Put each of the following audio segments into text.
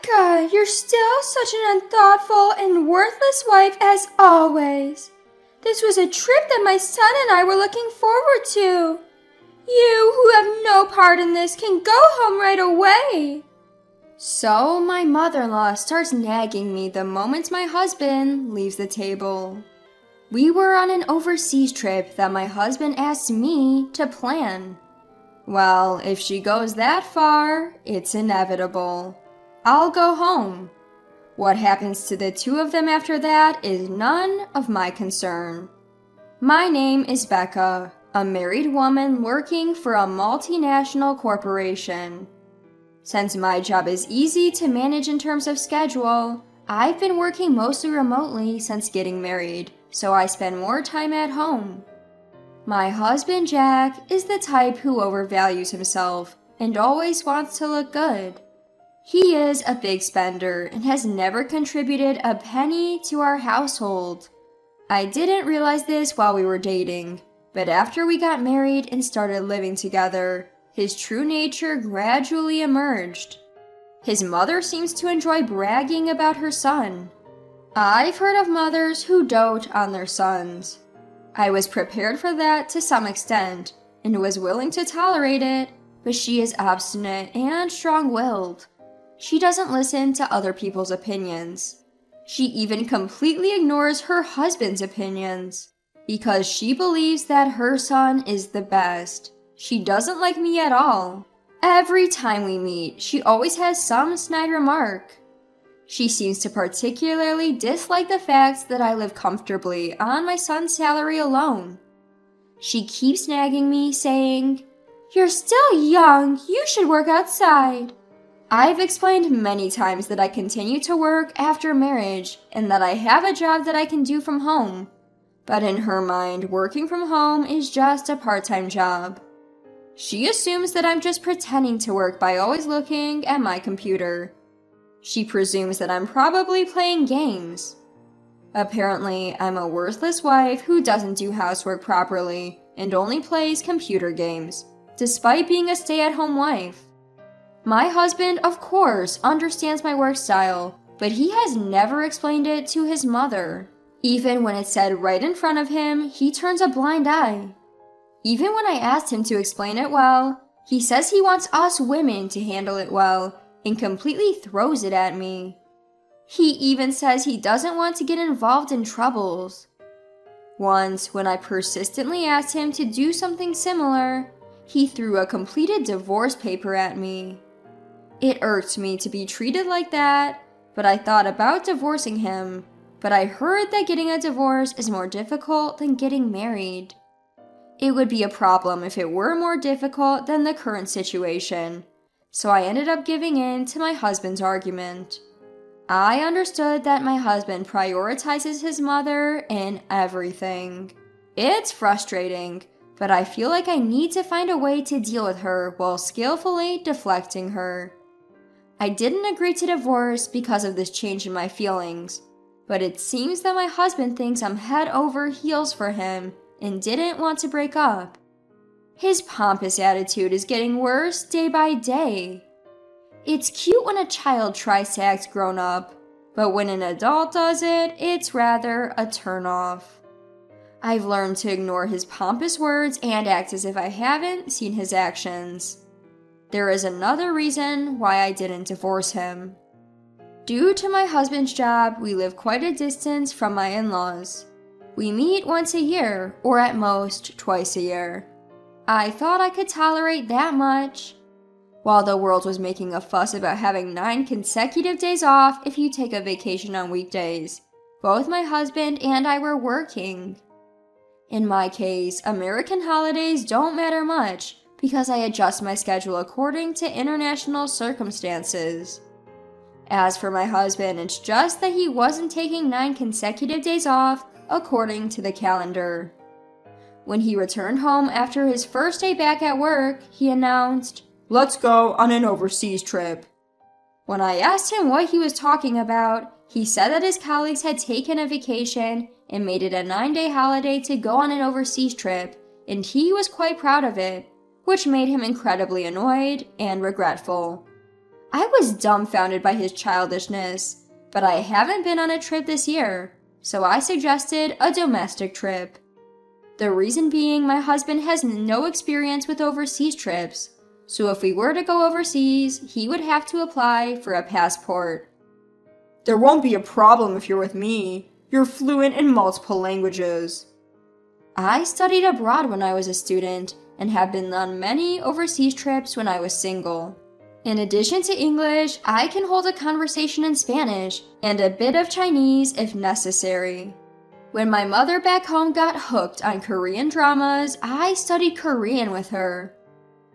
Becca, you're still such an unthoughtful and worthless wife as always. This was a trip that my son and I were looking forward to. You, who have no part in this, can go home right away. So my mother-in-law starts nagging me the moment my husband leaves the table. We were on an overseas trip that my husband asked me to plan. Well, if she goes that far, it's inevitable. I'll go home. What happens to the two of them after that is none of my concern. My name is Becca, a married woman working for a multinational corporation. Since my job is easy to manage in terms of schedule, I've been working mostly remotely since getting married, so I spend more time at home. My husband Jack is the type who overvalues himself and always wants to look good. He is a big spender and has never contributed a penny to our household. I didn't realize this while we were dating, but after we got married and started living together, his true nature gradually emerged. His mother seems to enjoy bragging about her son. I've heard of mothers who dote on their sons. I was prepared for that to some extent and was willing to tolerate it, but she is obstinate and strong-willed. She doesn't listen to other people's opinions. She even completely ignores her husband's opinions because she believes that her son is the best. She doesn't like me at all. Every time we meet, she always has some snide remark. She seems to particularly dislike the fact that I live comfortably on my son's salary alone. She keeps nagging me, saying, "You're still young, you should work outside." I've explained many times that I continue to work after marriage and that I have a job that I can do from home. But in her mind, working from home is just a part-time job. She assumes that I'm just pretending to work by always looking at my computer. She presumes that I'm probably playing games. Apparently, I'm a worthless wife who doesn't do housework properly and only plays computer games, despite being a stay-at-home wife. My husband, of course, understands my work style, but he has never explained it to his mother. Even when it's said right in front of him, he turns a blind eye. Even when I asked him to explain it well, he says he wants us women to handle it well and completely throws it at me. He even says he doesn't want to get involved in troubles. Once, when I persistently asked him to do something similar, he threw a completed divorce paper at me. It irked me to be treated like that, but I thought about divorcing him. But I heard that getting a divorce is more difficult than getting married. It would be a problem if it were more difficult than the current situation, so I ended up giving in to my husband's argument. I understood that my husband prioritizes his mother in everything. It's frustrating, but I feel like I need to find a way to deal with her while skillfully deflecting her. I didn't agree to divorce because of this change in my feelings, but it seems that my husband thinks I'm head over heels for him and didn't want to break up. His pompous attitude is getting worse day by day. It's cute when a child tries to act grown up, but when an adult does it, it's rather a turnoff. I've learned to ignore his pompous words and act as if I haven't seen his actions. There is another reason why I didn't divorce him. Due to my husband's job, we live quite a distance from my in-laws. We meet once a year, or at most twice a year. I thought I could tolerate that much. While the world was making a fuss about having 9 consecutive days off if you take a vacation on weekdays, both my husband and I were working. In my case, American holidays don't matter much because I adjust my schedule according to international circumstances. As for my husband, it's just that he wasn't taking 9 consecutive days off according to the calendar. When he returned home after his first day back at work, he announced, "Let's go on an overseas trip." When I asked him what he was talking about, he said that his colleagues had taken a vacation and made it a 9-day holiday to go on an overseas trip, and he was quite proud of it, which made him incredibly annoyed and regretful. I was dumbfounded by his childishness, but I haven't been on a trip this year, so I suggested a domestic trip. The reason being my husband has no experience with overseas trips, so if we were to go overseas, he would have to apply for a passport. There won't be a problem if you're with me. You're fluent in multiple languages. I studied abroad when I was a student and have been on many overseas trips when I was single. In addition to English, I can hold a conversation in Spanish and a bit of Chinese if necessary. When my mother back home got hooked on Korean dramas, I studied Korean with her.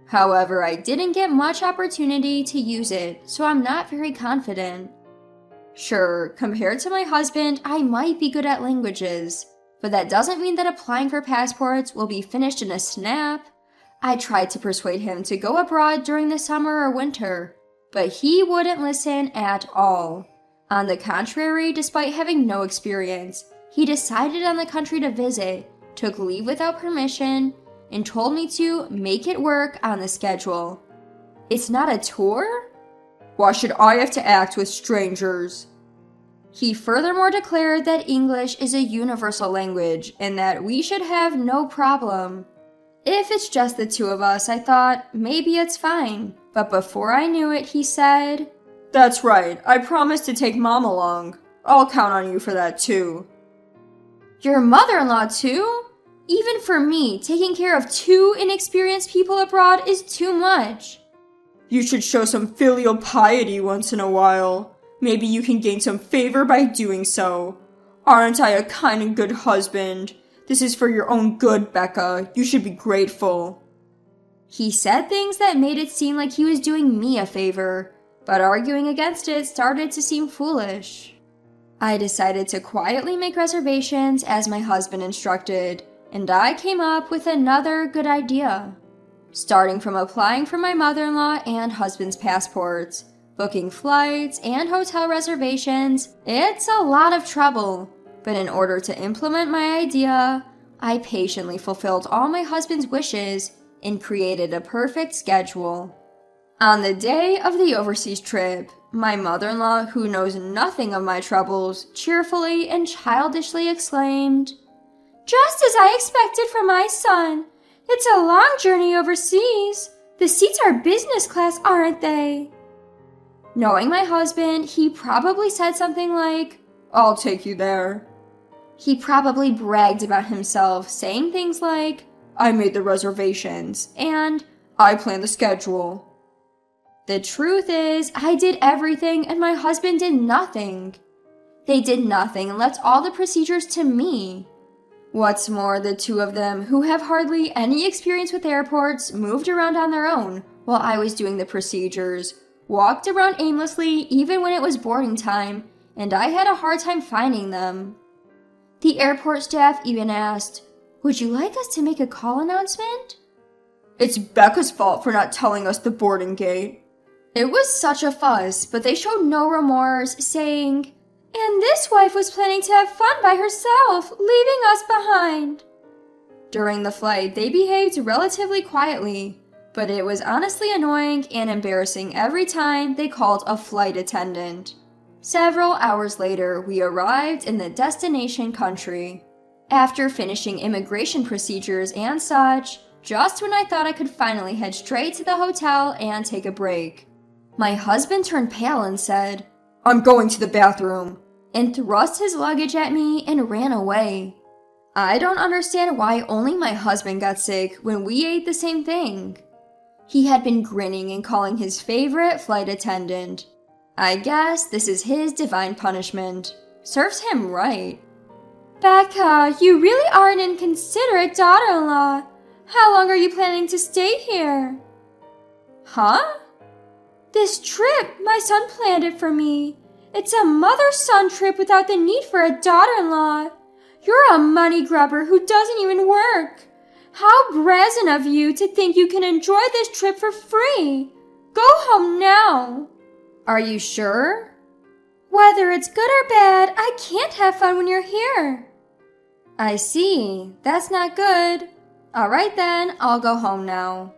However, I didn't get much opportunity to use it, so I'm not very confident. Sure, compared to my husband, I might be good at languages, but that doesn't mean that applying for passports will be finished in a snap. I tried to persuade him to go abroad during the summer or winter, but he wouldn't listen at all. On the contrary, despite having no experience, he decided on the country to visit, took leave without permission, and told me to make it work on the schedule. It's not a tour? Why should I have to act with strangers? He furthermore declared that English is a universal language and that we should have no problem. If it's just the two of us, I thought, maybe it's fine. But before I knew it, he said, That's right, I promised to take Mom along. I'll count on you for that too. Your mother-in-law too? Even for me, taking care of two inexperienced people abroad is too much. You should show some filial piety once in a while. Maybe you can gain some favor by doing so. Aren't I a kind and good husband? This is for your own good, Becca. You should be grateful. He said things that made it seem like he was doing me a favor, but arguing against it started to seem foolish. I decided to quietly make reservations as my husband instructed, and I came up with another good idea. Starting from applying for my mother-in-law and husband's passports, booking flights and hotel reservations, it's a lot of trouble. But in order to implement my idea, I patiently fulfilled all my husband's wishes and created a perfect schedule. On the day of the overseas trip, my mother-in-law, who knows nothing of my troubles, cheerfully and childishly exclaimed, "Just as I expected from my son. It's a long journey overseas. The seats are business class, aren't they?" Knowing my husband, he probably said something like, "I'll take you there." He probably bragged about himself, saying things like, "I made the reservations," and "I planned the schedule." The truth is, I did everything and my husband did nothing. They did nothing and left all the procedures to me. What's more, the two of them, who have hardly any experience with airports, moved around on their own while I was doing the procedures, walked around aimlessly even when it was boarding time, and I had a hard time finding them. The airport staff even asked, "Would you like us to make a call announcement?" It's Becca's fault for not telling us the boarding gate. It was such a fuss, but they showed no remorse, saying, "And this wife was planning to have fun by herself, leaving us behind." During the flight, they behaved relatively quietly, but it was honestly annoying and embarrassing every time they called a flight attendant. Several hours later, we arrived in the destination country. After finishing immigration procedures and such, just when I thought I could finally head straight to the hotel and take a break, my husband turned pale and said, "I'm going to the bathroom," and thrust his luggage at me and ran away. I don't understand why only my husband got sick when we ate the same thing. He had been grinning and calling his favorite flight attendant. I guess this is his divine punishment. Serves him right. "Becca, you really are an inconsiderate daughter-in-law. How long are you planning to stay here?" "Huh?" "This trip, my son planned it for me. It's a mother-son trip without the need for a daughter-in-law. You're a money grubber who doesn't even work. How brazen of you to think you can enjoy this trip for free. Go home now." "Are you sure?" "Whether it's good or bad, I can't have fun when you're here." "I see. That's not good. All right then, I'll go home now."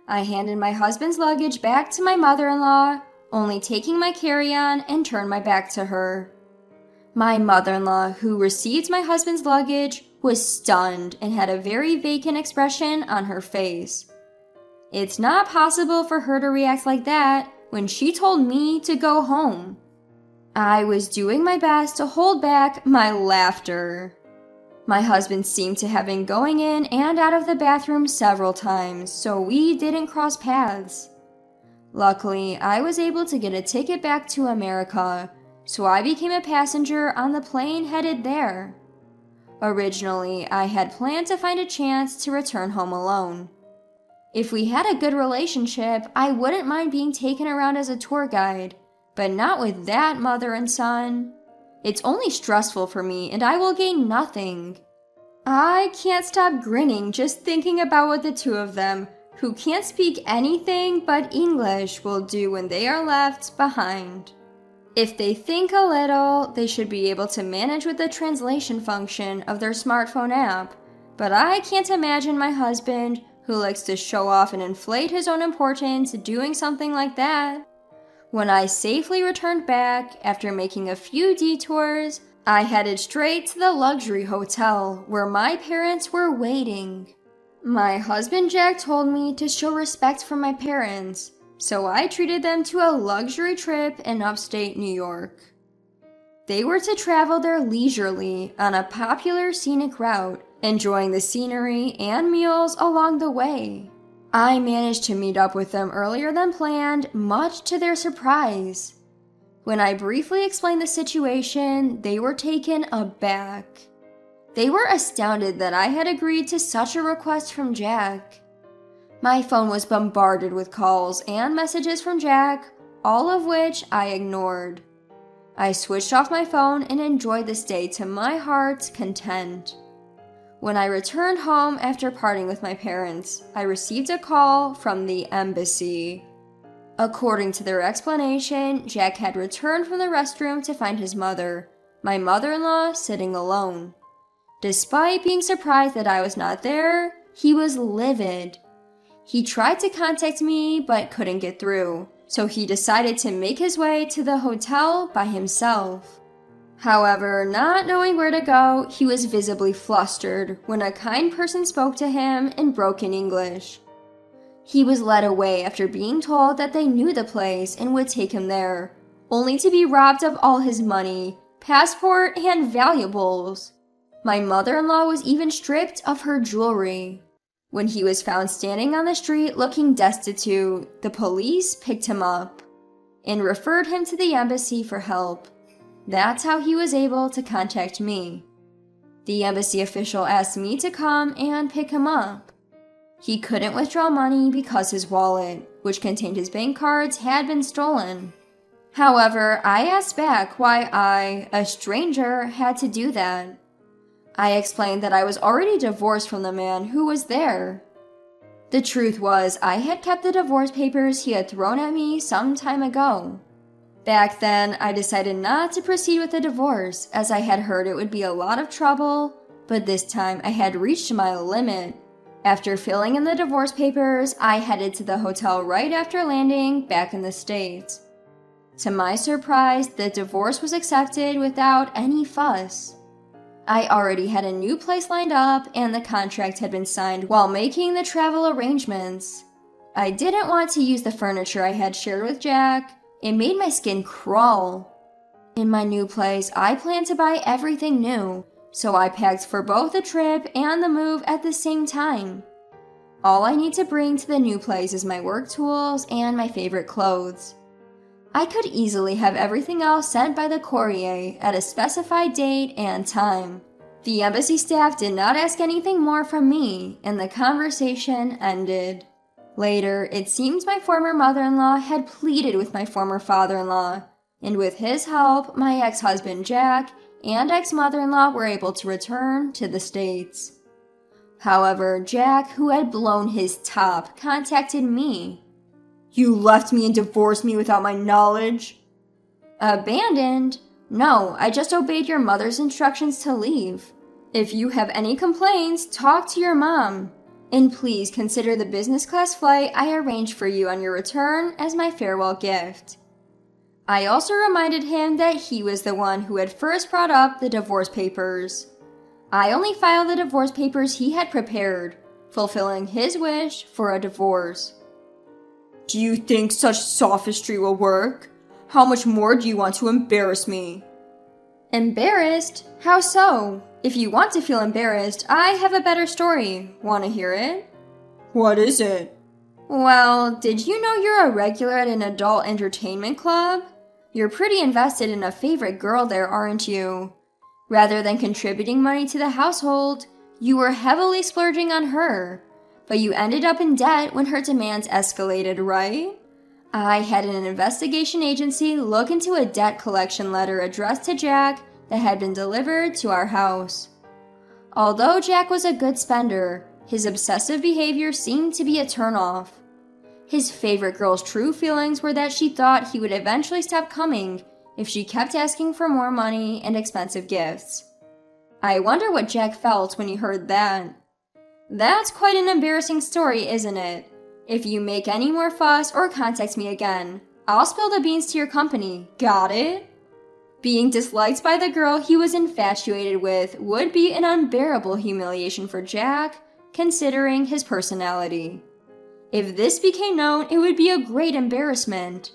I handed my husband's luggage back to my mother-in-law, only taking my carry-on and turn my back to her. My mother-in-law, who received my husband's luggage, was stunned and had a very vacant expression on her face. It's not possible for her to react like that when she told me to go home. I was doing my best to hold back my laughter. My husband seemed to have been going in and out of the bathroom several times, so we didn't cross paths. Luckily, I was able to get a ticket back to America, so I became a passenger on the plane headed there. Originally, I had planned to find a chance to return home alone. If we had a good relationship, I wouldn't mind being taken around as a tour guide, but not with that mother and son. It's only stressful for me, and I will gain nothing. I can't stop grinning just thinking about what the two of them, who can't speak anything but English, will do when they are left behind. If they think a little, they should be able to manage with the translation function of their smartphone app, but I can't imagine my husband, who likes to show off and inflate his own importance, doing something like that. When I safely returned back, after making a few detours, I headed straight to the luxury hotel where my parents were waiting. My husband Jack told me to show respect for my parents, so I treated them to a luxury trip in upstate New York. They were to travel there leisurely on a popular scenic route, enjoying the scenery and meals along the way. I managed to meet up with them earlier than planned, much to their surprise. When I briefly explained the situation, they were taken aback. They were astounded that I had agreed to such a request from Jack. My phone was bombarded with calls and messages from Jack, all of which I ignored. I switched off my phone and enjoyed the stay to my heart's content. When I returned home after parting with my parents, I received a call from the embassy. According to their explanation, Jack had returned from the restroom to find his mother, my mother-in-law, sitting alone. Despite being surprised that I was not there, he was livid. He tried to contact me but couldn't get through, so he decided to make his way to the hotel by himself. However, not knowing where to go, he was visibly flustered when a kind person spoke to him in broken English. He was led away after being told that they knew the place and would take him there, only to be robbed of all his money, passport, and valuables. My mother-in-law was even stripped of her jewelry. When he was found standing on the street looking destitute, the police picked him up and referred him to the embassy for help. That's how he was able to contact me. The embassy official asked me to come and pick him up. He couldn't withdraw money because his wallet, which contained his bank cards, had been stolen. However, I asked back why I, a stranger, had to do that. I explained that I was already divorced from the man who was there. The truth was, I had kept the divorce papers he had thrown at me some time ago. Back then, I decided not to proceed with the divorce, as I had heard it would be a lot of trouble, but this time I had reached my limit. After filling in the divorce papers, I headed to the hotel right after landing back in the States. To my surprise, the divorce was accepted without any fuss. I already had a new place lined up, and the contract had been signed while making the travel arrangements. I didn't want to use the furniture I had shared with Jack. It made my skin crawl. In my new place, I planned to buy everything new, so I packed for both the trip and the move at the same time. All I need to bring to the new place is my work tools and my favorite clothes. I could easily have everything else sent by the courier at a specified date and time. The embassy staff did not ask anything more from me, and the conversation ended. Later, it seems my former mother-in-law had pleaded with my former father-in-law, and with his help, my ex-husband Jack and ex-mother-in-law were able to return to the States. However, Jack, who had blown his top, contacted me. You left me and divorced me without my knowledge? Abandoned? No, I just obeyed your mother's instructions to leave. If you have any complaints, talk to your mom. And please consider the business class flight I arranged for you on your return as my farewell gift. I also reminded him that he was the one who had first brought up the divorce papers. I only filed the divorce papers he had prepared, fulfilling his wish for a divorce. Do you think such sophistry will work? How much more do you want to embarrass me? Embarrassed? How so? If you want to feel embarrassed, I have a better story. Want to hear it? What is it? Well, did you know you're a regular at an adult entertainment club? You're pretty invested in a favorite girl there, aren't you? Rather than contributing money to the household, you were heavily splurging on her. But you ended up in debt when her demands escalated, right? I had an investigation agency look into a debt collection letter addressed to Jack that had been delivered to our house. Although Jack was a good spender, his obsessive behavior seemed to be a turnoff. His favorite girl's true feelings were that she thought he would eventually stop coming if she kept asking for more money and expensive gifts. I wonder what Jack felt when he heard that. That's quite an embarrassing story, isn't it? If you make any more fuss or contact me again, I'll spill the beans to your company. Got it? Being disliked by the girl he was infatuated with would be an unbearable humiliation for Jack, considering his personality. If this became known, it would be a great embarrassment.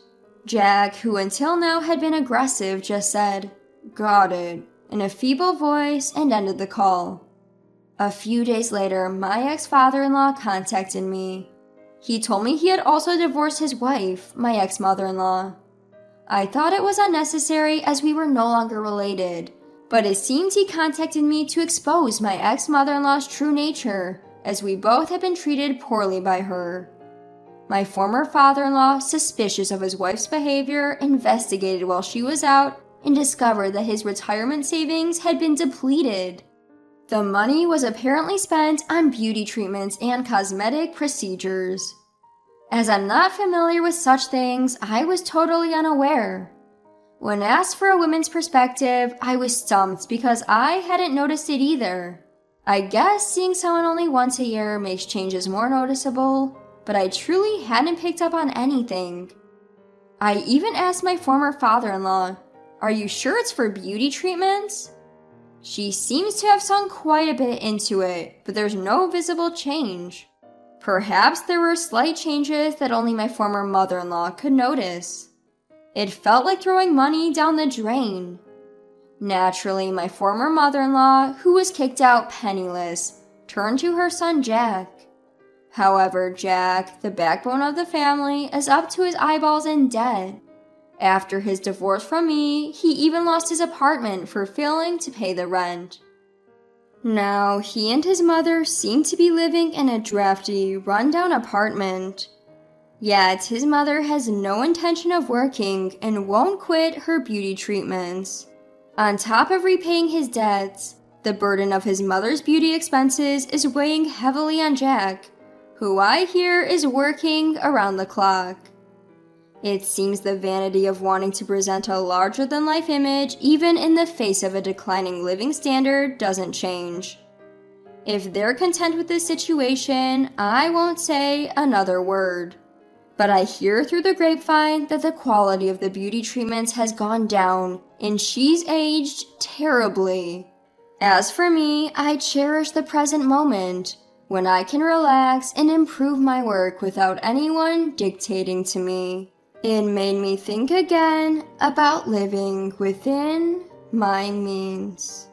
Jack, who until now had been aggressive, just said, "Got it," in a feeble voice and ended the call. A few days later, my ex-father-in-law contacted me. He told me he had also divorced his wife, my ex-mother-in-law. I thought it was unnecessary as we were no longer related, but it seems he contacted me to expose my ex-mother-in-law's true nature, as we both had been treated poorly by her. My former father-in-law, suspicious of his wife's behavior, investigated while she was out and discovered that his retirement savings had been depleted. The money was apparently spent on beauty treatments and cosmetic procedures. As I'm not familiar with such things, I was totally unaware. When asked for a woman's perspective, I was stumped because I hadn't noticed it either. I guess seeing someone only once a year makes changes more noticeable, but I truly hadn't picked up on anything. I even asked my former father-in-law, "Are you sure it's for beauty treatments?" She seems to have sunk quite a bit into it, but there's no visible change. Perhaps there were slight changes that only my former mother-in-law could notice. It felt like throwing money down the drain. Naturally, my former mother-in-law, who was kicked out penniless, turned to her son Jack. However, Jack, the backbone of the family, is up to his eyeballs in debt. After his divorce from me, he even lost his apartment for failing to pay the rent. Now, he and his mother seem to be living in a drafty, run-down apartment. Yet, his mother has no intention of working and won't quit her beauty treatments. On top of repaying his debts, the burden of his mother's beauty expenses is weighing heavily on Jack, who I hear is working around the clock. It seems the vanity of wanting to present a larger-than-life image, even in the face of a declining living standard, doesn't change. If they're content with this situation, I won't say another word. But I hear through the grapevine that the quality of the beauty treatments has gone down, and she's aged terribly. As for me, I cherish the present moment, when I can relax and improve my work without anyone dictating to me. It made me think again about living within my means.